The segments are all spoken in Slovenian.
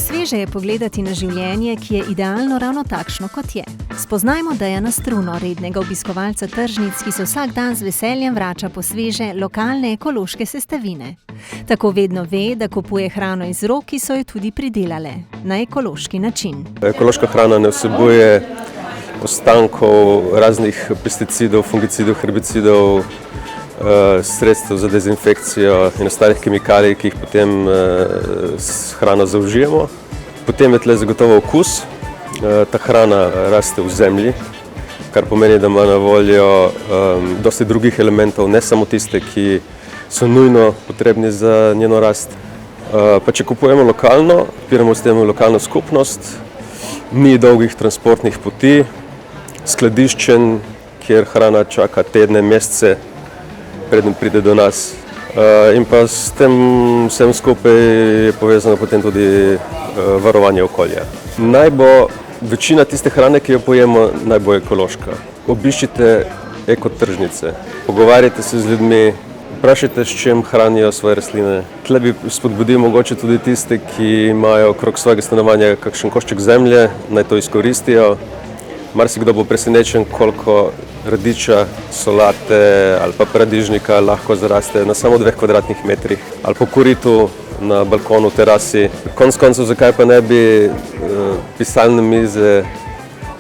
Sveže je pogledati na življenje, ki je idealno ravno takšno, kot je. Spoznajmo Dejana Struno, rednega obiskovalca tržnic, ki se vsak dan z veseljem vrača po sveže, lokalne ekološke sestavine. Tako vedno ve, da kupuje hrano iz rok, ki so jo tudi pridelale, na ekološki način. Ekološka hrana ne vsebuje ostankov raznih pesticidov, fungicidov, herbicidov, sredstev za dezinfekcijo in ostalih kemikalij, ki jih potem s hrano zaužijemo. Potem je tle zagotovo okus. Ta hrana raste v zemlji, kar pomeni, da ima na voljo dosti drugih elementov, ne samo tiste, ki so nujno potrebni za njeno rast. Pa če kupujemo lokalno, odpiramo s tem lokalno skupnost, ni dolgih transportnih poti, skladiščen, kjer hrana čaka tedne, mesece, preden pride do nas. In pa s tem vsem skupaj je povezano potem tudi varovanje okolja. Naj bo večina tiste hrane, ki jo pojemo, naj bo ekološka. Obiščite ekotržnice, pogovarjajte se z ljudmi, vprašajte, s čim hranijo svoje rastline. Tle bi spodbudil mogoče tudi tiste, ki imajo okrog svojega stanovanja kakšen košček zemlje, naj to izkoristijo. Marsikdo bo presenečen, koliko radiča, solate ali pa paradižnika lahko zraste na samo 2 kvadratnih metrih. Ali po koritu na balkonu, terasi. Konec koncev, zakaj pa ne bi pisalne mize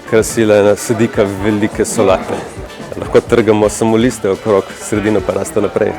krasile na sadika velike solate. Lahko trgamo samo liste okrog, sredina pa raste naprej.